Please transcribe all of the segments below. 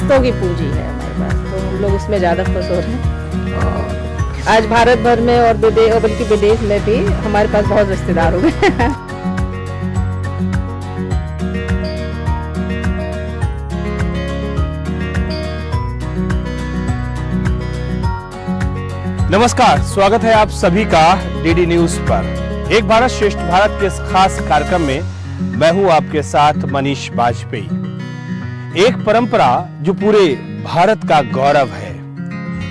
रिश्तों की पूंजी है हमारे पास, तो हम लोग उसमें ज़्यादा खुश हो रहे हैं। आज भारत भर में और बल्कि विदेश में भी हमारे पास बहुत रिश्तेदार हो गए। नमस्कार, स्वागत है आप सभी का डीडी न्यूज पर। एक भारत श्रेष्ठ भारत के इस खास कार्यक्रम में मैं हूं आपके साथ मनीष बाजपेयी। एक परंपरा जो पूरे भारत का गौरव है,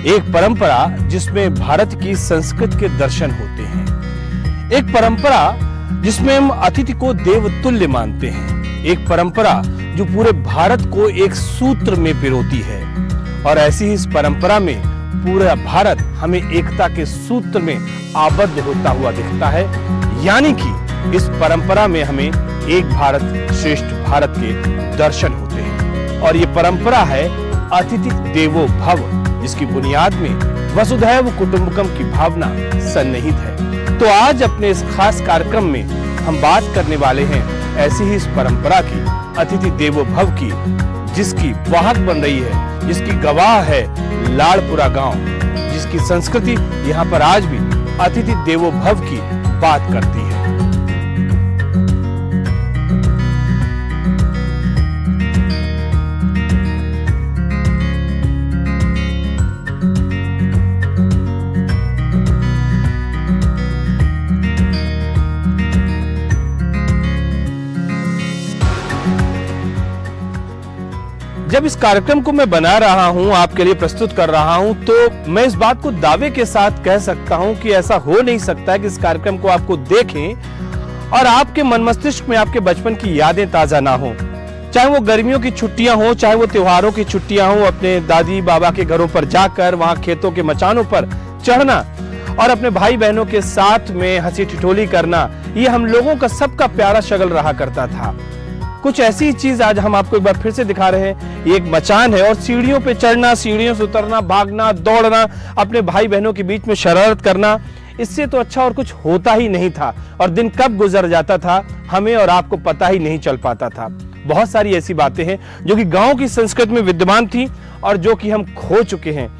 एक परंपरा जिसमें भारत की संस्कृति के दर्शन होते हैं, एक परंपरा जिसमें हम अतिथि को देवतुल्य मानते हैं, एक परंपरा जो पूरे भारत को एक सूत्र में पिरोती है। और ऐसी ही इस परंपरा में पूरा भारत हमें एकता के सूत्र में आबद्ध होता हुआ दिखता है, यानी कि इस परंपरा में हमें एक भारत श्रेष्ठ भारत के दर्शन होते हैं। और ये परंपरा है अतिथि देवो भव, जिसकी बुनियाद में वसुधैव कुटुंबकम की भावना सन्निहित है। तो आज अपने इस खास कार्यक्रम में हम बात करने वाले हैं ऐसी ही इस परंपरा की, अतिथि देवो भव की, जिसकी वाहक बन रही है, जिसकी गवाह है लाड़पुरा गांव, जिसकी संस्कृति यहाँ पर आज भी अतिथि देवो भव की बात करती है। जब इस कार्यक्रम को मैं बना रहा हूं, आपके लिए प्रस्तुत कर रहा हूं, तो मैं इस बात को दावे के साथ कह सकता हूं कि ऐसा हो नहीं सकता कि इस कार्यक्रम को आपको देखें और आपके मन मस्तिष्क में आपके बचपन की यादें ताजा ना हो। चाहे वो गर्मियों की छुट्टियां हो, चाहे वो त्योहारों की छुट्टियां हो, अपने दादी बाबा के घरों पर जाकर वहां खेतों के मचानों पर चढ़ना और अपने भाई बहनों के साथ में हंसी ठिठोली करना, ये हम लोगों का सबका प्यारा शगल रहा करता था। कुछ ऐसी चीज आज हम आपको एक बार फिर से दिखा रहे हैं। ये एक मचान है और सीढ़ियों पे चढ़ना, सीढ़ियों से उतरना, भागना, दौड़ना, अपने भाई बहनों के बीच में शरारत करना, इससे तो अच्छा और कुछ होता ही नहीं था। और दिन कब गुजर जाता था हमें और आपको पता ही नहीं चल पाता था। बहुत सारी ऐसी बातें हैं जो कि गांव की संस्कृति में विद्यमान थी और जो कि हम खो चुके हैं।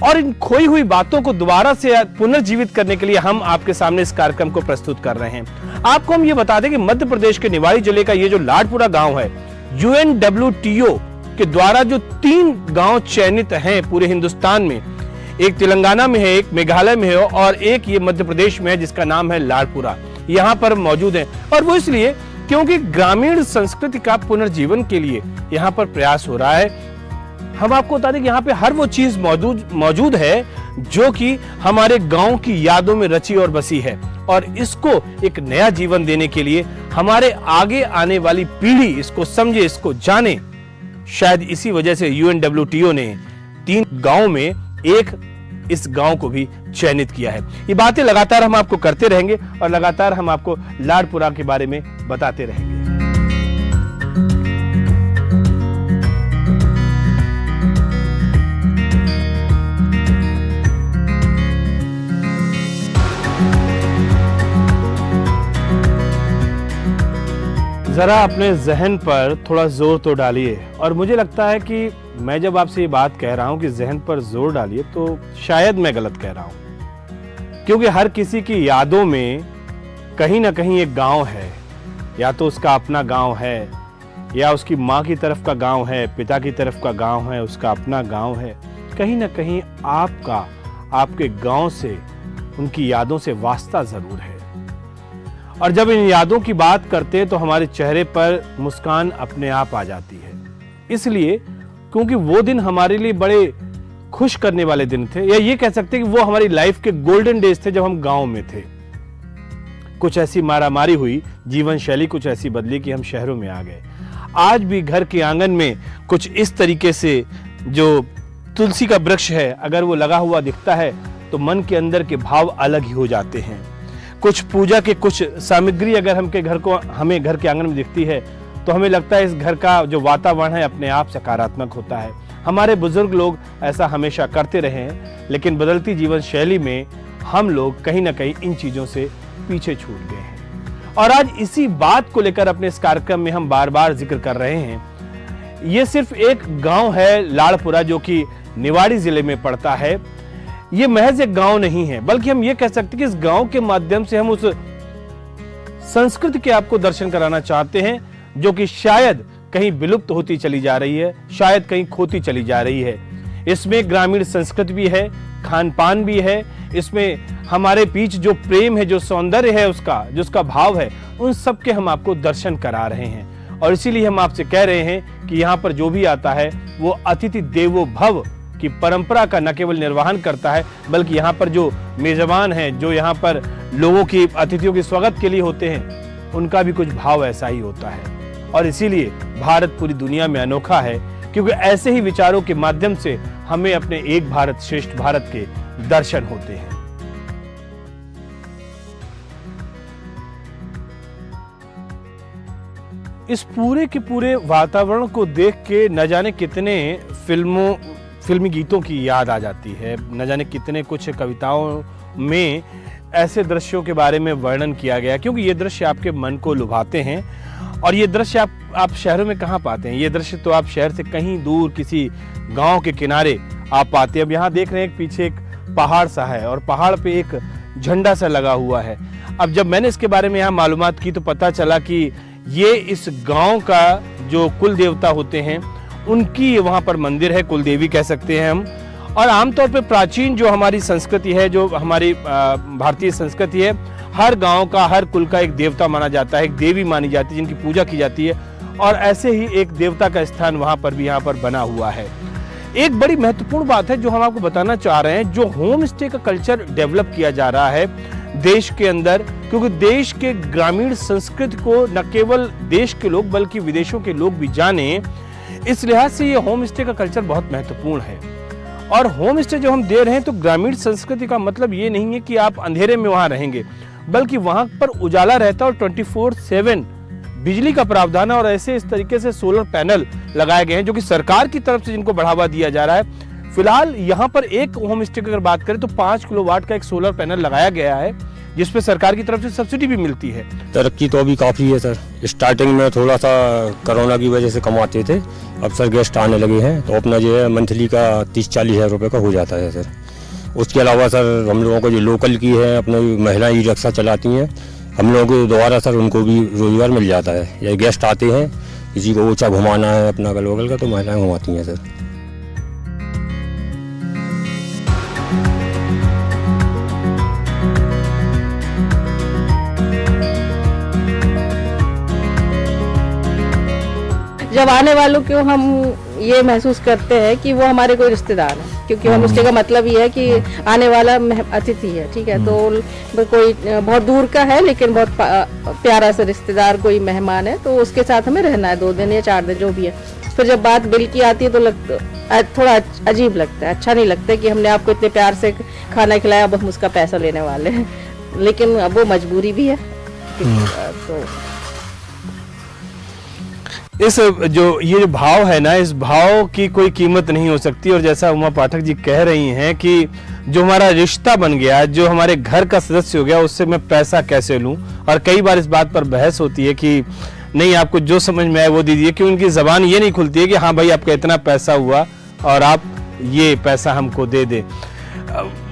और इन खोई हुई बातों को दोबारा से पुनर्जीवित करने के लिए हम आपके सामने इस कार्यक्रम को प्रस्तुत कर रहे हैं। आपको हम ये बता दें कि मध्य प्रदेश के निवाड़ी जिले का ये जो लाड़पुरा गांव है, UNWTO के द्वारा जो 3 गांव चयनित हैं पूरे हिंदुस्तान में, एक तेलंगाना में है, एक मेघालय में है और एक ये मध्य प्रदेश में है, जिसका नाम है लाड़पुरा, यहाँ पर मौजूद है। और वो इसलिए क्योंकि ग्रामीण संस्कृति का पुनर्जीवन के लिए यहाँ पर प्रयास हो रहा है। हम आपको बता दें कि यहाँ पे हर वो चीज मौजूद है जो कि हमारे गांव की यादों में रची और बसी है, और इसको एक नया जीवन देने के लिए हमारे आगे आने वाली पीढ़ी इसको समझे, इसको जाने। शायद इसी वजह से UNWTO ने 3 गांव में एक इस गांव को भी चयनित किया है। ये बातें लगातार हम आपको करते रहेंगे और लगातार हम आपको लाड़पुरा के बारे में बताते रहेंगे। जरा अपने जहन पर थोड़ा जोर तो डालिए। और मुझे लगता है कि मैं जब आपसे ये बात कह रहा हूं कि जहन पर जोर डालिए, तो शायद मैं गलत कह रहा हूं, क्योंकि हर किसी की यादों में कहीं ना कहीं एक गांव है। या तो उसका अपना गांव है, या उसकी माँ की तरफ का गांव है, पिता की तरफ का गांव है, उसका अपना गांव है। कहीं ना कहीं आपका आपके गांव से, उनकी यादों से वास्ता जरूर है। और जब इन यादों की बात करते हैं तो हमारे चेहरे पर मुस्कान अपने आप आ जाती है, इसलिए क्योंकि वो दिन हमारे लिए बड़े खुश करने वाले दिन थे, या ये कह सकते हैं कि वो हमारी लाइफ के गोल्डन डेज थे जब हम गांव में थे। कुछ ऐसी मारामारी हुई, जीवन शैली कुछ ऐसी बदली कि हम शहरों में आ गए। आज भी घर के आंगन में कुछ इस तरीके से जो तुलसी का वृक्ष है, अगर वो लगा हुआ दिखता है तो मन के अंदर के भाव अलग ही हो जाते हैं। कुछ पूजा के कुछ सामग्री अगर हमें घर के आंगन में दिखती है तो हमें लगता है इस घर का जो वातावरण है अपने आप सकारात्मक होता है। हमारे बुजुर्ग लोग ऐसा हमेशा करते रहे हैं, लेकिन बदलती जीवन शैली में हम लोग कहीं ना कहीं इन चीजों से पीछे छूट गए हैं। और आज इसी बात को लेकर अपने इस कार्यक्रम में हम बार बार जिक्र कर रहे हैं। ये सिर्फ एक गांव है लाड़पुरा, जो कि निवाड़ी जिले में पड़ता है। ये महज एक गांव नहीं है, बल्कि हम ये कह सकते हैं कि इस गांव के माध्यम से हम उस संस्कृति के आपको दर्शन कराना चाहते हैं जो कि शायद कहीं विलुप्त होती चली जा रही है, शायद कहीं खोती चली जा रही है। इसमें ग्रामीण संस्कृति भी है, खान पान भी है, इसमें हमारे बीच जो प्रेम है, जो सौंदर्य है, उसका जो उसका भाव है, उन सब के हम आपको दर्शन करा रहे हैं। और इसीलिए हम आपसे कह रहे हैं कि यहाँ पर जो भी आता है वो अतिथि देवो भव की परंपरा का न केवल निर्वहन करता है, बल्कि यहाँ पर जो मेजबान हैं, जो यहाँ पर लोगों की, अतिथियों के स्वागत के लिए होते हैं, उनका भी कुछ भाव ऐसा ही होता है। और इसीलिए भारत पूरी दुनिया में अनोखा है, क्योंकि ऐसे ही विचारों के माध्यम से हमें अपने एक भारत श्रेष्ठ भारत के दर्शन होते हैं। इस पूरे के पूरे वातावरण को देख के न जाने कितने फिल्मी गीतों की याद आ जाती है, न जाने कितने कुछ कविताओं में ऐसे दृश्यों के बारे में वर्णन किया गया, क्योंकि ये दृश्य आपके मन को लुभाते हैं। और ये दृश्य आप शहरों में कहाँ पाते हैं? ये दृश्य तो आप शहर से कहीं दूर किसी गांव के किनारे आप पाते हैं। अब यहाँ देख रहे हैं पीछे एक पहाड़ सा है और पहाड़ पे एक झंडा सा लगा हुआ है। अब जब मैंने इसके बारे में यहाँ मालूमात की तो पता चला कि ये इस गांव का जो कुल देवता होते हैं उनकी वहाँ पर मंदिर है, कुल देवी कह सकते हैं हम। और आमतौर पे प्राचीन जो हमारी संस्कृति है, जो हमारी भारतीय संस्कृति है, हर गांव का, हर कुल का एक देवता माना जाता है, एक देवी मानी जाती है जिनकी पूजा की जाती है। और ऐसे ही एक देवता का स्थान वहां पर भी यहाँ पर बना हुआ है। एक बड़ी महत्वपूर्ण बात है जो हम आपको बताना चाह रहे हैं, जो होम स्टे का कल्चर डेवलप किया जा रहा है देश के अंदर, क्योंकि देश के ग्रामीण संस्कृति को न केवल देश के लोग बल्कि विदेशों के लोग भी जाने, इस लिहाज से ये होम स्टे का कल्चर बहुत महत्वपूर्ण है। और होम स्टे जो हम दे रहे हैं तो ग्रामीण संस्कृति का मतलब ये नहीं है कि आप अंधेरे में वहां रहेंगे, बल्कि वहां पर उजाला रहता है और 24/7 बिजली का प्रावधान है। और ऐसे इस तरीके से सोलर पैनल लगाए गए हैं जो कि सरकार की तरफ से जिनको बढ़ावा दिया जा रहा है। फिलहाल यहाँ पर एक होम स्टे की अगर बात करें तो 5 किलोवाट का एक सोलर पैनल लगाया गया है, जिसपे सरकार की तरफ से सब्सिडी भी मिलती है। तरक्की तो अभी काफ़ी है सर। स्टार्टिंग में थोड़ा सा कोरोना की वजह से कमाते थे, अब सर गेस्ट आने लगे हैं तो अपना जो है मंथली का 30-40 हज़ार रुपये का हो जाता है सर। उसके अलावा सर हम लोगों को जो लोकल की है, अपनी महिलाएं ई रिक्शा चलाती हैं, हम लोगों के द्वारा सर उनको भी रोजगार मिल जाता है। या गेस्ट आते हैं, किसी को ऊँचा घुमाना है अपना अगल बगल का, तो महिलाएं घुमाती हैं सर। जब आने वालों को हम ये महसूस करते हैं कि वो हमारे कोई रिश्तेदार हैं, क्योंकि होम स्टे का मतलब ये है कि आने वाला अतिथि है, ठीक है, तो कोई बहुत दूर का है लेकिन बहुत प्यारा सा रिश्तेदार, कोई मेहमान है, तो उसके साथ हमें रहना है 2 दिन या 4 दिन जो भी है। फिर जब बात बिल की आती है तो थोड़ा अजीब लगता है, अच्छा नहीं लगता है कि हमने आपको इतने प्यार से खाना खिलाया, अब हम उसका पैसा लेने वाले हैं, लेकिन अब वो मजबूरी भी है। तो इस ये जो भाव है ना, इस भाव की कोई कीमत नहीं हो सकती। और जैसा उमा पाठक जी कह रही हैं कि जो हमारा रिश्ता बन गया, जो हमारे घर का सदस्य हो गया, उससे मैं पैसा कैसे लूं। और कई बार इस बात पर बहस होती है कि नहीं, आपको जो समझ में आए वो दीजिए, कि उनकी जबान ये नहीं खुलती है कि हाँ भाई आपका इतना पैसा हुआ और आप ये पैसा हमको दे दे।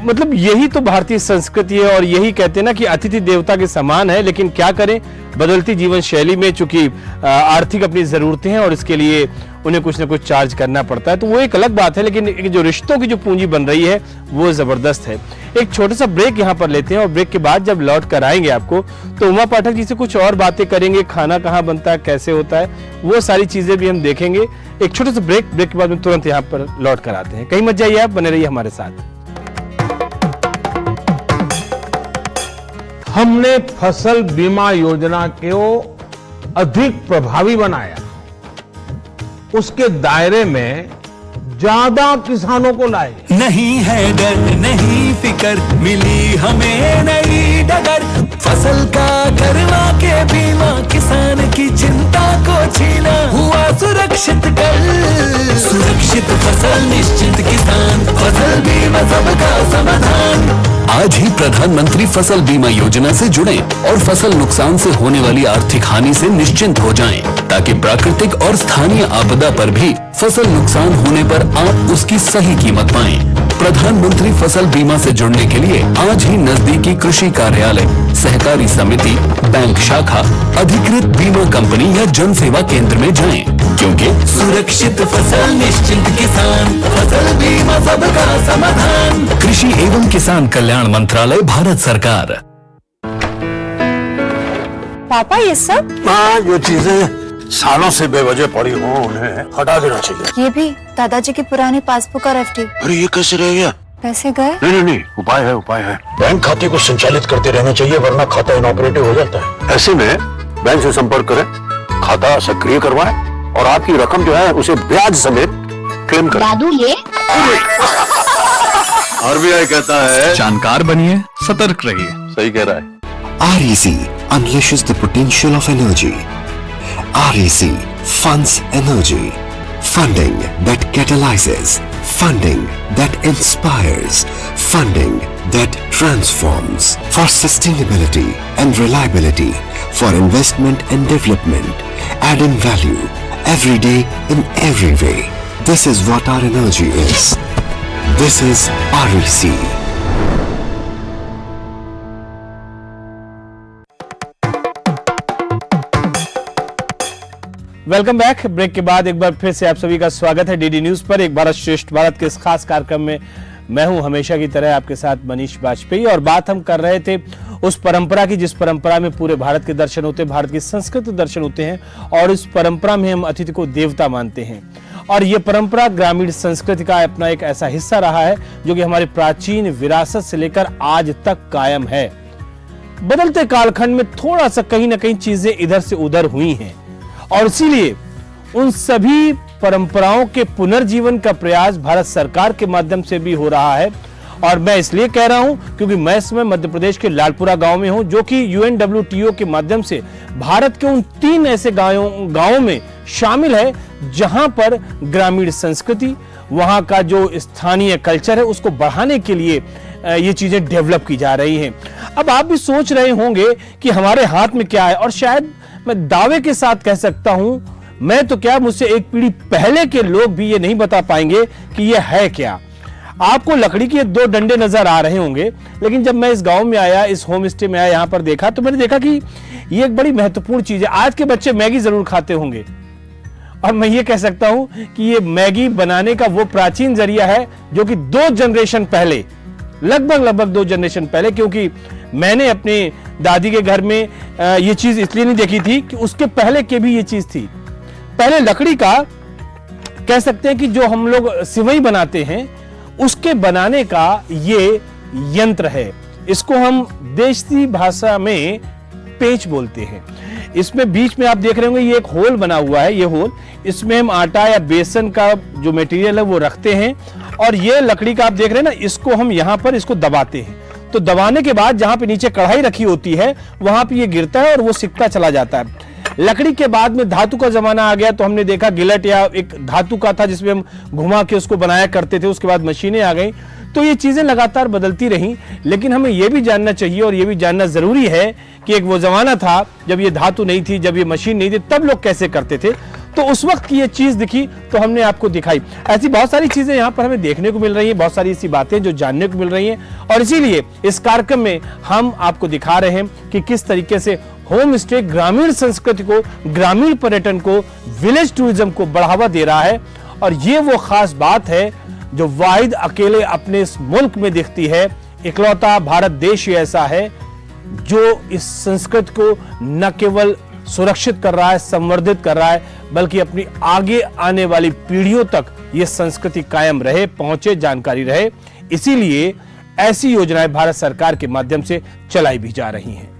मतलब यही तो भारतीय संस्कृति है और यही कहते हैं ना कि अतिथि देवता के समान है। लेकिन क्या करें, बदलती जीवन शैली में चूंकि आर्थिक अपनी जरूरतें हैं और इसके लिए उन्हें कुछ ना कुछ चार्ज करना पड़ता है, तो वो एक अलग बात है। लेकिन जो रिश्तों की जो पूंजी बन रही है वो जबरदस्त है। एक छोटा सा ब्रेक यहाँ पर लेते हैं और ब्रेक के बाद जब लौट कर आएंगे आपको तो उमा पाठक जी से कुछ और बातें करेंगे, खाना कहाँ बनता है, कैसे होता है, वो सारी चीजें भी हम देखेंगे। एक छोटा सा ब्रेक के बाद में तुरंत यहाँ पर लौट कर आते हैं। कहीं मत जाइए, आप बने रहिए हमारे साथ। हमने फसल बीमा योजना को अधिक प्रभावी बनाया, उसके दायरे में ज्यादा किसानों को लाए। नहीं है डर, नहीं फिकर, मिली हमें नई डगर, फसल का करवा के बीमा, किसान की चिंता को छीना, हुआ सुरक्षित कर, सुरक्षित फसल निश्चित किसान, फसल बीमा सबका समाधान। आज ही प्रधानमंत्री फसल बीमा योजना से जुड़ें और फसल नुकसान से होने वाली आर्थिक हानि से निश्चिंत हो जाएं। ताकि प्राकृतिक और स्थानीय आपदा पर भी फसल नुकसान होने पर आप उसकी सही कीमत पाएं। प्रधानमंत्री फसल बीमा से जुड़ने के लिए आज ही नजदीकी कृषि कार्यालय, सहकारी समिति, बैंक शाखा, अधिकृत बीमा कंपनी या जन सेवा केंद्र में जाएं, क्योंकि सुरक्षित फसल निश्चिंत किसान, फसल बीमा सबका समाधान। कृषि एवं किसान कल्याण मंत्रालय, भारत सरकार। पापा ये सब? हाँ, जो चीजें सालों से बेवजह पड़ी हो उन्हें हटा देना चाहिए। ये भी दादाजी की पुरानी पासबुक और एफडी। अरे ये कैसे रह गया? पैसे गए? नहीं, उपाय है। बैंक खाते को संचालित करते रहना चाहिए, वरना खाता इनऑपरेटिव हो जाता है। ऐसे में बैंक से संपर्क करें, खाता सक्रिय करवाएं और आपकी रकम जो है उसे ब्याज समेत क्लेम करें। दादू ये आरबीआई कहता है जानकार बनिए, सतर्क रहिए। सही कह रहा है। REC unleashes the potential of energy. REC funds energy. Funding that catalyzes. Funding that inspires. Funding that transforms. For sustainability and reliability. For investment and development. Adding value every day in every way. This is what our energy is. This is REC. Welcome back. Break के बाद एक बार फिर से आप सभी का स्वागत है डीडी न्यूज पर। एक भारत श्रेष्ठ भारत के इस खास कार्यक्रम में मैं हूं हमेशा की तरह आपके साथ मनीष बाजपेयी, और बात हम कर रहे थे उस परंपरा की जिस परंपरा में पूरे भारत के दर्शन होते हैं, भारत की संस्कृत दर्शन होते हैं, और इस परंपरा में हम अतिथि को देवता मानते हैं। और ये परंपरा ग्रामीण संस्कृति का अपना एक ऐसा हिस्सा रहा है जो कि हमारी प्राचीन विरासत से लेकर आज तक कायम है। बदलते कालखंड में थोड़ा सा कहीं ना कहीं चीजें इधर से उधर हुई हैं, और इसीलिए उन सभी परंपराओं के पुनर्जीवन का प्रयास भारत सरकार के माध्यम से भी हो रहा है। और मैं इसलिए कह रहा हूं क्योंकि मैं इस समय मध्य प्रदेश के लालपुरा गांव में हूं, जो कि UNWTO के माध्यम से भारत के उन 3 ऐसे गांवों में शामिल है जहां पर ग्रामीण संस्कृति, वहां का जो स्थानीय कल्चर है, उसको बढ़ाने के लिए ये चीजें डेवलप की जा रही हैं। अब आप भी सोच रहे होंगे कि हमारे हाथ में क्या है, और शायद मैं दावे के साथ कह सकता हूं, मैं तो क्या, मुझसे एक पीढ़ी पहले के लोग भी ये नहीं बता पाएंगे कि ये है क्या। आपको लकड़ी के 2 डंडे नजर आ रहे होंगे, लेकिन जब मैं इस गांव में आया, इस होम स्टे में आया, यहां पर देखा, तो मैंने देखा कि ये एक बड़ी महत्वपूर्ण चीज है। आज के बच्चे मैगी जरूर खाते होंगे, और मैं ये कह सकता हूं कि ये मैगी बनाने का वो प्राचीन जरिया है जो कि 2 जनरेशन पहले, लगभग 2 जनरेशन पहले, क्योंकि मैंने अपने दादी के घर में ये चीज इसलिए नहीं देखी थी कि उसके पहले के भी ये चीज थी। पहले लकड़ी का कह सकते हैं कि जो हम लोग सिवई बनाते हैं, उसके बनाने का ये यंत्र है। इसको हम देसी भाषा में पेंच बोलते हैं। इसमें बीच में आप देख रहे होंगे ये एक होल बना हुआ है। ये होल, इसमें हम आटा या बेसन का जो मटेरियल है वो रखते हैं, और ये लकड़ी का आप देख रहे हैं ना, इसको हम यहाँ पर इसको दबाते हैं। तो दबाने के बाद जहां पे नीचे कढ़ाई रखी होती है वहां पे ये गिरता है और वो सिकता चला जाता है। लकड़ी के बाद में धातु का जमाना आ गया, तो हमने देखा गिलट या एक धातु का था जिसमें हम घुमा के उसको बनाया करते थे। उसके बाद मशीनें आ गई, तो ये चीजें लगातार बदलती रहीं। लेकिन हमें यह भी जानना चाहिए और ये भी जानना जरूरी है कि एक वो जमाना था जब ये धातु नहीं थी, जब ये मशीन नहीं थी, तब लोग कैसे करते थे। तो उस वक्त की ये चीज दिखी तो हमने आपको दिखाई। ऐसी बहुत सारी चीजें यहाँ पर हमें देखने को मिल रही हैं, बहुत सारी ऐसी बातें जो जानने को मिल रही हैं, और इसीलिए इस कार्यक्रम में हम आपको दिखा रहे हैं कि किस तरीके से होम स्टे ग्रामीण संस्कृति को, ग्रामीण पर्यटन को, विलेज टूरिज्म को बढ़ावा दे रहा है। और ये वो खास बात है जो वाहिद अकेले अपने इस मुल्क में दिखती है। इकलौता भारत देश ही ऐसा है जो इस संस्कृति को न केवल सुरक्षित कर रहा है, संवर्धित कर रहा है, बल्कि अपनी आगे आने वाली पीढ़ियों तक यह संस्कृति कायम रहे, पहुंचे, जानकारी रहे। इसीलिए ऐसी योजनाएं भारत सरकार के माध्यम से चलाई भी जा रही हैं।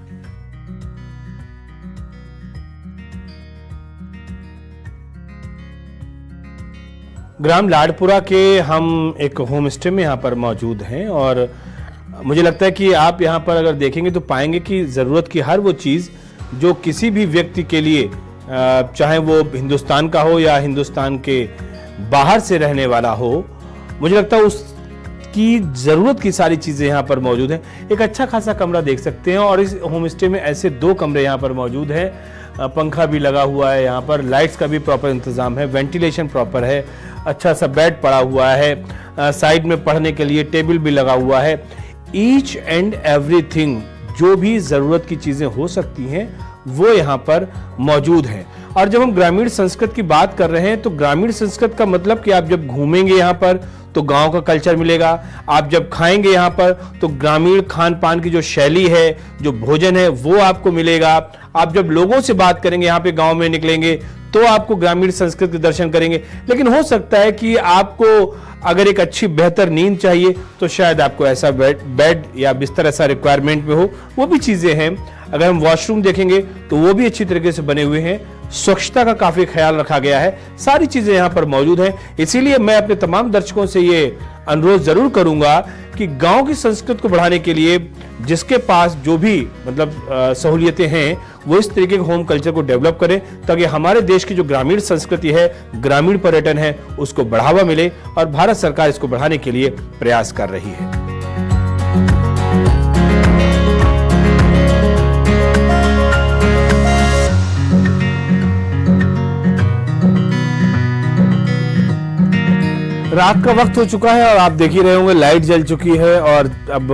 ग्राम लाडपुरा के हम एक होम स्टे में यहाँ पर मौजूद हैं, और मुझे लगता है कि आप यहाँ पर अगर देखेंगे तो पाएंगे कि ज़रूरत की हर वो चीज़ जो किसी भी व्यक्ति के लिए, चाहे वो हिंदुस्तान का हो या हिंदुस्तान के बाहर से रहने वाला हो, मुझे लगता है उसकी ज़रूरत की सारी चीज़ें यहाँ पर मौजूद हैं। एक अच्छा खासा कमरा देख सकते हैं, और इस होम स्टे में ऐसे 2 कमरे यहाँ पर मौजूद हैं। पंखा भी लगा हुआ है, यहाँ पर लाइट्स का भी प्रॉपर इंतजाम है, वेंटिलेशन प्रॉपर है, अच्छा सा बेड पड़ा हुआ है, साइड में पढ़ने के लिए टेबल भी लगा हुआ है। ईच एंड एवरीथिंग जो भी जरूरत की चीजें हो सकती हैं वो यहाँ पर मौजूद हैं। और जब हम ग्रामीण संस्कृत की बात कर रहे हैं तो ग्रामीण संस्कृत का मतलब कि आप जब घूमेंगे यहाँ पर तो गांव का कल्चर मिलेगा, आप जब खाएंगे यहाँ पर तो ग्रामीण खान पान की जो शैली है, जो भोजन है वो आपको मिलेगा। आप जब लोगों से बात करेंगे, यहाँ पे गांव में निकलेंगे तो आपको ग्रामीण संस्कृति के दर्शन करेंगे। लेकिन हो सकता है कि आपको अगर एक अच्छी बेहतर नींद चाहिए तो शायद आपको ऐसा बेड या बिस्तर ऐसा रिक्वायरमेंट में हो, वो भी चीजें हैं। अगर हम वॉशरूम देखेंगे तो वो भी अच्छी तरीके से बने हुए हैं, स्वच्छता का काफी ख्याल रखा गया है, सारी चीजें यहाँ पर मौजूद हैं। इसीलिए मैं अपने तमाम दर्शकों से ये अनुरोध जरूर करूंगा कि गांव की संस्कृति को बढ़ाने के लिए जिसके पास जो भी मतलब सहूलियतें हैं वो इस तरीके के होम कल्चर को डेवलप करें, ताकि हमारे देश की जो ग्रामीण संस्कृति है, ग्रामीण पर्यटन है, उसको बढ़ावा मिले। और भारत सरकार इसको बढ़ाने के लिए प्रयास कर रही है। रात का वक्त हो चुका है और आप देख ही रहे होंगे लाइट जल चुकी है और अब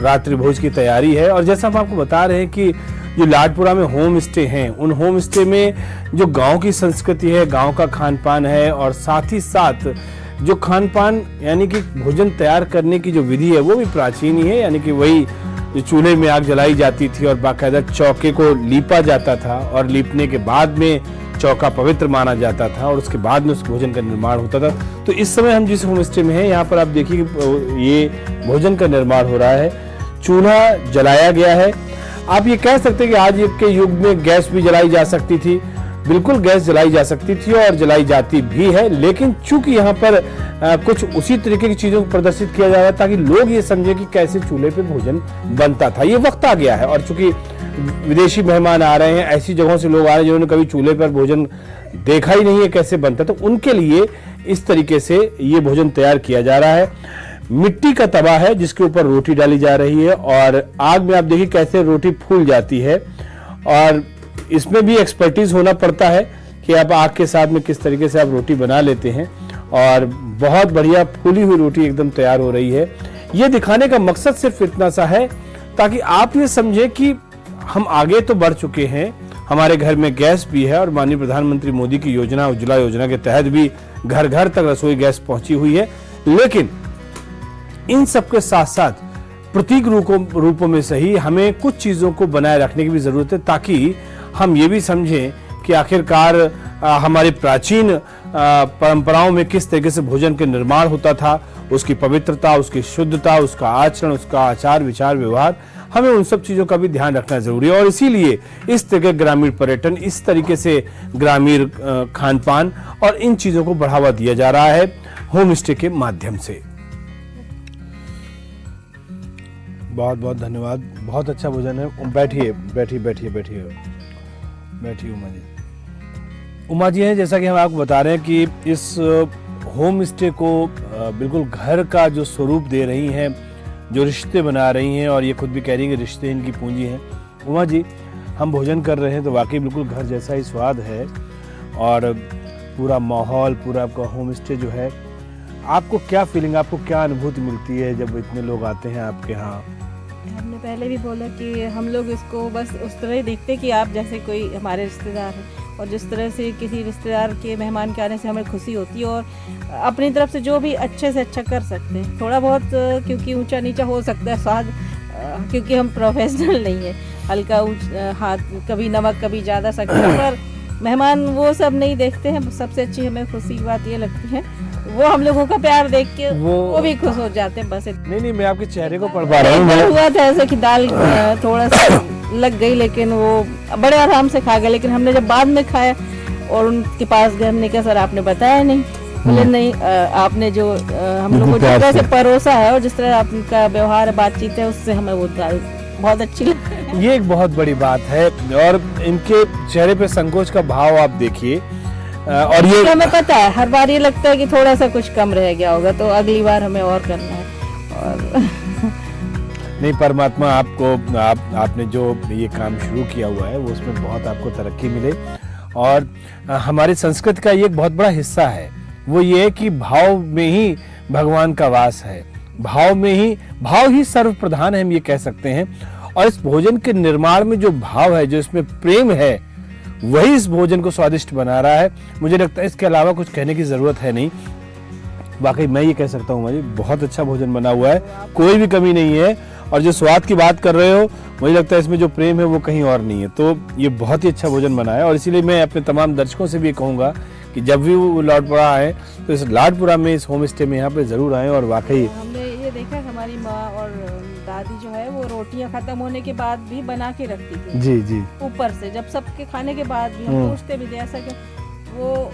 रात्रि भोज की तैयारी है। और जैसा हम आपको बता रहे हैं कि जो लाडपुरा में होम स्टे हैं, उन होम स्टे में जो गांव की संस्कृति है, गांव का खान पान है और साथ ही साथ जो खान पान यानी कि भोजन तैयार करने की जो विधि है वो भी प्राचीन ही है। यानी कि वही जो चूल्हे में आग जलाई जाती थी और बाकायदा चौके को लीपा जाता था और लीपने के बाद में चौका पवित्र माना जाता था और उसके बाद में उस भोजन का निर्माण होता था। तो इस समय हम जिस होम स्टे में हैं यहाँ पर आप देखिए ये भोजन का निर्माण हो रहा है, चूल्हा जलाया गया है। आप ये कह सकते हैं कि आज के युग में गैस भी जलाई जा सकती थी, बिल्कुल गैस जलाई जा सकती थी और जलाई जाती भी है, लेकिन चूंकि यहाँ पर कुछ उसी तरीके की चीजों को प्रदर्शित किया जा रहा है ताकि लोग ये समझे कि कैसे चूल्हे पे भोजन बनता था। ये वक्त आ गया है और चूंकि विदेशी मेहमान आ रहे हैं, ऐसी जगहों से लोग आ रहे हैं जिन्होंने कभी चूल्हे पर भोजन देखा ही नहीं है कैसे बनता, तो उनके लिए इस तरीके से ये भोजन तैयार किया जा रहा है। मिट्टी का तवा है जिसके ऊपर रोटी डाली जा रही है और आग में आप देखिए कैसे रोटी फूल जाती है। और इसमें भी एक्सपर्टीज होना पड़ता है कि आप आग के साथ में किस तरीके से आप रोटी बना लेते हैं। और बहुत बढ़िया फूली हुई रोटी एकदम तैयार हो रही है। ये दिखाने का मकसद सिर्फ इतना सा है ताकि आप ये समझें कि हम आगे तो बढ़ चुके हैं, हमारे घर में गैस भी है और माननीय प्रधानमंत्री मोदी की योजना उज्ज्वला योजना के तहत भी घर घर तक रसोई गैस पहुंची हुई है। लेकिन इन सब के साथ साथ प्रतीक रूपों में सही हमें कुछ चीजों को बनाए रखने की भी जरूरत है ताकि हम ये भी समझें कि आखिरकार हमारी प्राचीन परंपराओं में किस तरीके से भोजन के निर्माण होता था, उसकी पवित्रता, उसकी शुद्धता, उसका आचरण, उसका आचार विचार व्यवहार, हमें उन सब चीजों का भी ध्यान रखना जरूरी है। और इसीलिए इस तरह के ग्रामीण पर्यटन, इस तरीके से ग्रामीण खान पान और इन चीजों को बढ़ावा दिया जा रहा है होम स्टे के माध्यम से। बहुत बहुत धन्यवाद, बहुत अच्छा भोजन है। बैठिए बैठिए बैठिए बैठिए बैठिए उमा जी। उमा जी हैं, जैसा कि हम आपको बता रहे हैं कि इस होम स्टे को बिल्कुल घर का जो स्वरूप दे रही हैं, जो रिश्ते बना रही हैं और ये खुद भी कह रही हैं कि रिश्ते इनकी पूंजी हैं। उमा जी, हम भोजन कर रहे हैं तो वाकई बिल्कुल घर जैसा ही स्वाद है और पूरा माहौल, पूरा आपका होम स्टे जो है, आपको क्या फीलिंग, आपको क्या अनुभूति मिलती है जब इतने लोग आते हैं आपके यहाँ? हमने पहले भी बोला कि हम लोग इसको बस उस तरह ही देखते कि आप जैसे कोई हमारे रिश्तेदार हैं और जिस तरह से किसी रिश्तेदार के मेहमान के आने से हमें खुशी होती है और अपनी तरफ से जो भी अच्छे से अच्छा कर सकते हैं। थोड़ा बहुत क्योंकि ऊंचा नीचा हो सकता है स्वाद, क्योंकि हम प्रोफेशनल नहीं है, हल्का हाथ कभी नमक कभी ज़्यादा सकता, पर मेहमान वो सब नहीं देखते हैं। सबसे अच्छी हमें खुशी की बात ये लगती है वो हम लोगों का प्यार देख के वो भी खुश हो जाते हैं। बस नहीं, मैं आपके चेहरे को पढ़ पा रहा हूँ। हुआ था ऐसे कि दाल थोड़ा सा लग गई, लेकिन वो बड़े आराम से खा गए। लेकिन हमने जब बाद में खाया और उनके पास गए, हमने कहा सर आपने बताया नहीं। बोले नहीं, आपने जो हम लोग को जिस तरह से परोसा है और जिस तरह आपका व्यवहार बातचीत है, उससे हमें वो दाल बहुत अच्छी लगी। ये एक बहुत बड़ी बात है और इनके चेहरे पे संकोच का भाव आप देखिए। और ये हमें पता है, हर बार ये लगता है कि थोड़ा सा कुछ कम रह गया होगा तो अगली बार हमें और करना है। और नहीं, परमात्मा आपको आपने जो ये काम शुरू किया हुआ है वो उसमें बहुत आपको तरक्की मिले। और हमारी संस्कृति का ये एक बहुत बड़ा हिस्सा है, वो ये है कि भाव में ही भगवान का वास है, भाव ही सर्व प्रधान है, हम ये कह सकते हैं। और इस भोजन के निर्माण में जो भाव है, जो इसमें प्रेम है, वही इस भोजन को स्वादिष्ट बना रहा है। मुझे लगता है इसके अलावा कुछ कहने की जरूरत है नहीं। वाकई मैं ये कह सकता हूँ भाई, बहुत अच्छा भोजन बना हुआ है, कोई भी कमी नहीं है। और जो स्वाद की बात कर रहे हो, मुझे लगता है इसमें जो प्रेम है वो कहीं और नहीं है। तो ये बहुत ही अच्छा भोजन बना है। और इसीलिए मैं अपने तमाम दर्शकों से भी कहूँगा कि जब भी वो लाडपुरा आए तो इस लाडपुरा में, इस होम स्टे में यहाँ पे जरूर आए। और वाकई हमने ये देखा, हमारी माँ और दादी जो है वो रोटियां खत्म होने के बाद भी बना के रखती थी जी जी, ऊपर से, जब सबके खाने के बाद भी हम पूछते भी थे ऐसा क्यों। वो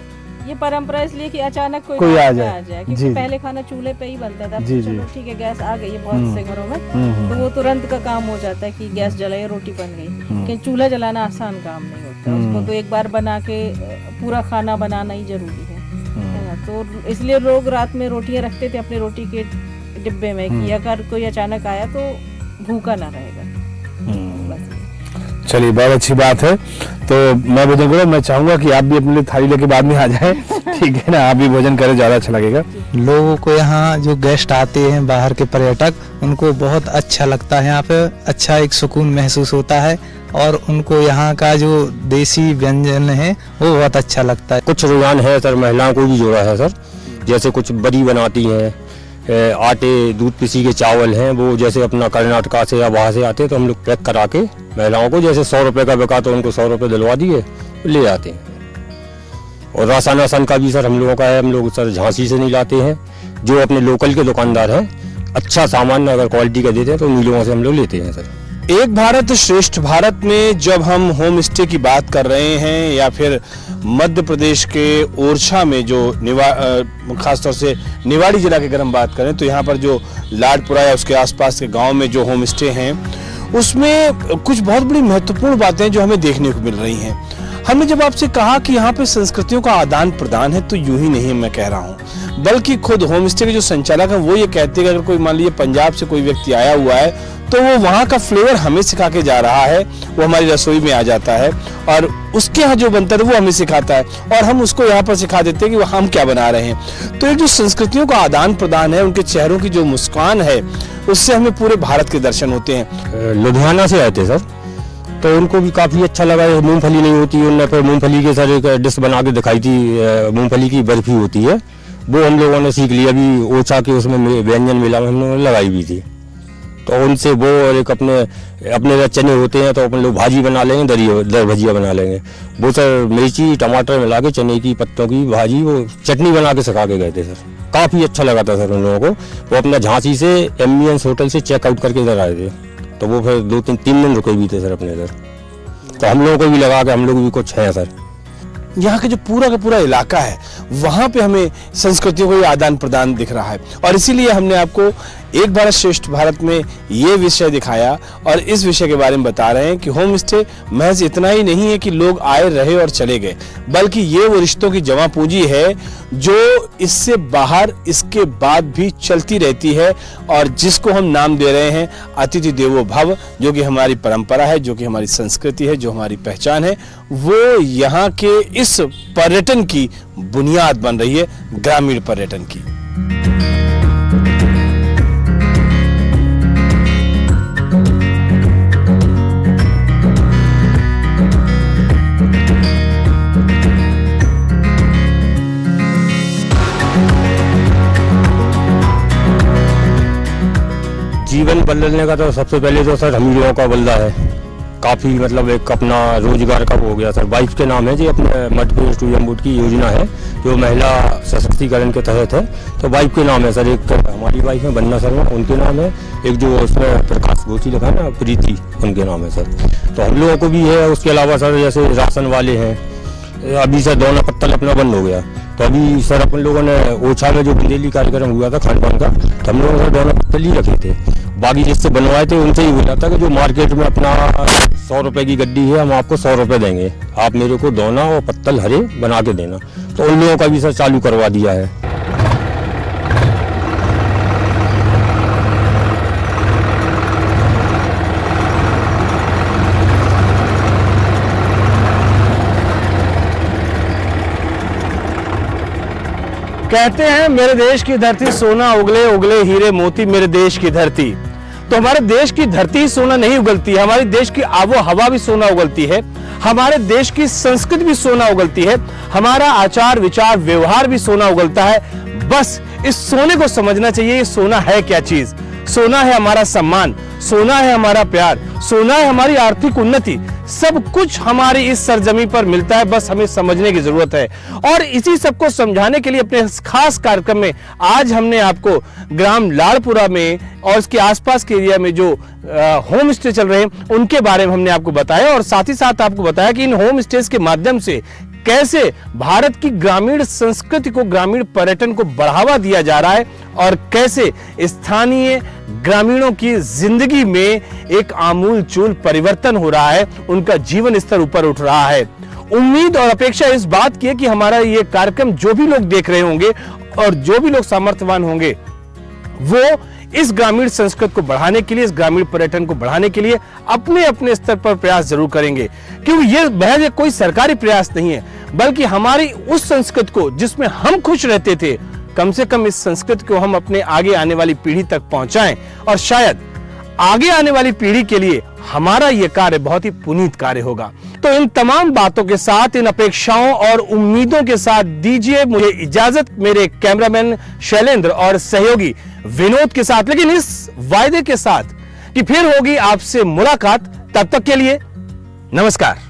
ये परंपरा इसलिए कि अचानक कोई आ जाए, क्योंकि जी, पहले खाना चूल्हे पे ही बनता था। जी, चलो ठीक है, गैस आ गई है बहुत से घरों में, तो वो तुरंत का काम हो जाता है कि गैस जलाई, रोटी बन गई। लेकिन चूल्हा जलाना आसान काम नहीं होता, उसको तो एक बार बना के पूरा खाना बनाना ही जरूरी है ना। तो इसलिए लोग रात में रोटियां रखते थे अपने रोटी के डिब्बे में कि अगर कोई अचानक आया तो भूखा ना रहेगा। चलिए, बहुत अच्छी बात है। तो मैं भोजन करूँ, मैं चाहूंगा कि आप भी अपने लिए थाली लेके बाद में आ जाएं, ठीक है ना, आप भी भोजन करें, ज्यादा अच्छा लगेगा। लोगों को यहाँ जो गेस्ट आते हैं बाहर के पर्यटक, उनको बहुत अच्छा लगता है, यहाँ पे अच्छा एक सुकून महसूस होता है। और उनको यहाँ का जो देसी व्यंजन है वो बहुत अच्छा लगता है। कुछ रुझान है सर, महिलाओं को भी जोड़ा है सर। जैसे कुछ बड़ी बनाती हैं, आटे दूध पिसी के चावल हैं, वो जैसे अपना कर्नाटका से या वहाँ से आते हैं, तो हम लोग पैक करा के महिलाओं को, जैसे 100 रुपये का बिका तो उनको 100 रुपये दिलवा दिए, ले आते हैं। और राशन का भी सर हम लोगों का है, हम लोग सर झांसी से नहीं लाते हैं, जो अपने लोकल के दुकानदार हैं अच्छा सामान अगर क्वालिटी का देते हैं तो उन लोगों से हम लोग लेते हैं सर। एक भारत श्रेष्ठ भारत में जब हम होम स्टे की बात कर रहे हैं, या फिर मध्य प्रदेश के ओरछा में जो खासतौर से निवाड़ी जिला की अगर हम बात करें, तो यहाँ पर जो लाडपुरा या उसके आसपास के गांव में जो होम स्टे हैं, उसमें कुछ बहुत बड़ी महत्वपूर्ण बातें जो हमें देखने को मिल रही हैं। हमने जब आपसे कहा कि यहाँ पे संस्कृतियों का आदान प्रदान है, तो यूं ही नहीं मैं कह रहा हूँ, बल्कि खुद होम स्टे के जो संचालक हैं वो ये कहते हैं कि अगर कोई मान लीजिए पंजाब से कोई व्यक्ति आया हुआ है तो वो वहाँ का फ्लेवर हमें सिखा के जा रहा है, वो हमारी रसोई में आ जाता है और उसके यहाँ जो बनता है वो हमें सिखाता है और हम उसको यहाँ पर सिखा देते हैं कि हम क्या बना रहे हैं। तो ये जो संस्कृतियों का आदान प्रदान है, उनके चेहरों की जो मुस्कान है, उससे हमें पूरे भारत के दर्शन होते हैं। लुधियाना से आए थे सर, तो उनको भी काफ़ी अच्छा लगा। मूंगफली नहीं होती, उन्होंने फिर मूंगफली के सर एक डिश बना के दिखाई थी, मूंगफली की बर्फी होती है, वो हम लोगों ने सीख लिया। अभी ओछा के उसमें व्यंजन मिला, हम लोगों ने लगाई भी थी, तो उनसे वो और एक अपने चने होते हैं तो अपन लोग भाजी बना लेंगे, दर भजिया बना लेंगे। वो सर मिर्ची टमाटर मिला के चने की पत्तों की भाजी, वो चटनी बना के सिखा के गए थे सर। काफ़ी अच्छा लगा था सर उन लोगों को। वो अपना झांसी से एम्बियंस होटल से चेकआउट करके इधर आए थे, तो वो फिर 2-3 दिन रुके भी थे सर अपने इधर। तो हम लोगों को भी लगा कि हम लोग भी कुछ हैं सर। यहाँ का जो पूरा का पूरा इलाका है, वहाँ पे हमें संस्कृतियों को आदान प्रदान दिख रहा है और इसीलिए हमने आपको एक भारत श्रेष्ठ भारत में ये विषय दिखाया और इस विषय के बारे में बता रहे हैं कि होम स्टे महज इतना ही नहीं है कि लोग आए रहे और चले गए, बल्कि ये वो रिश्तों की जमा पूंजी है जो इससे बाहर इसके बाद भी चलती रहती है और जिसको हम नाम दे रहे हैं अतिथि देवो भव, जो कि हमारी परंपरा है, जो कि हमारी संस्कृति है, जो हमारी पहचान है, वो यहाँ के इस पर्यटन की बुनियाद बन रही है, ग्रामीण पर्यटन की। जीवन बदलने का तो सबसे पहले तो सर हम ही लोगों का बदला है। काफ़ी मतलब एक अपना रोजगार का हो गया सर। वाइफ के नाम है जी, अपने मध्य प्रदेश टूरिज्म बोर्ड की योजना है जो महिला सशक्तिकरण के तहत है, तो वाइफ के नाम है सर। एक हमारी वाइफ है वंदना शर्मा, उनके नाम है। एक जो उसमें प्रकाश गोची लिखा है ना, प्रीति, उनके नाम है सर। तो हम लोगों को भी है। उसके अलावा सर जैसे राशन वाले हैं, अभी सर दोना पत्तल अपना बंद हो गया, तो अभी सर अपन लोगों ने ओछा में जो बुंदेली कार्यक्रम हुआ था खान पान का, तो हम लोगों ने दोना पत्तल ही रखे थे। बाकी जिससे बनवाए थे उनसे ही हो जाता कि जो मार्केट में अपना 100 रुपए की गड्डी है, हम आपको 100 रुपए देंगे, आप मेरे को दोना और पत्तल हरे बना के देना। तो उन लोगों का भी सर चालू करवा दिया है। कहते हैं मेरे देश की धरती सोना उगले उगले हीरे मोती मेरे देश की धरती। तो हमारे देश की धरती ही सोना नहीं उगलती है, हमारे देश की आबो हवा भी सोना उगलती है, हमारे देश की संस्कृति भी सोना उगलती है, हमारा आचार विचार व्यवहार भी सोना उगलता है। बस इस सोने को समझना चाहिए, ये सोना है क्या चीज। सोना है हमारा सम्मान, सोना है हमारा प्यार, सोना है हमारी आर्थिक उन्नति। सब कुछ हमारी इस सरजमी पर मिलता है, बस हमें समझने की जरूरत है। और इसी सबको समझाने के लिए अपने इस खास कार्यक्रम में आज हमने आपको ग्राम लाड़पुरा में और इसके आसपास के एरिया में जो होम स्टे चल रहे हैं उनके बारे में हमने आपको बताया, और साथ ही साथ आपको बताया कि इन होम स्टेज के माध्यम से कैसे भारत की ग्रामीण संस्कृति को, ग्रामीण पर्यटन को बढ़ावा दिया जा रहा है और कैसे स्थानीय ग्रामीणों की जिंदगी में एक आमूलचूल परिवर्तन हो रहा है, उनका जीवन स्तर ऊपर उठ रहा है। उम्मीद और अपेक्षा इस बात की है कि हमारा ये कार्यक्रम जो भी लोग देख रहे होंगे और जो भी लोग सामर्थ्यवान होंगे वो इस ग्रामीण संस्कृति को बढ़ाने के लिए, इस ग्रामीण पर्यटन को बढ़ाने के लिए अपने अपने स्तर पर प्रयास जरूर करेंगे, क्योंकि ये महज कोई सरकारी प्रयास नहीं है, बल्कि हमारी उस संस्कृति को जिसमें हम खुश रहते थे, कम से कम इस संस्कृति को हम अपने आगे आने वाली पीढ़ी तक पहुंचाएं, और शायद आगे आने वाली पीढ़ी के लिए हमारा यह कार्य बहुत ही पुनीत कार्य होगा। तो इन तमाम बातों के साथ, इन अपेक्षाओं और उम्मीदों के साथ दीजिए मुझे इजाजत, मेरे कैमरामैन शैलेंद्र और सहयोगी विनोद के साथ, लेकिन इस वायदे के साथ कि फिर होगी आपसे मुलाकात। तब तक के लिए नमस्कार।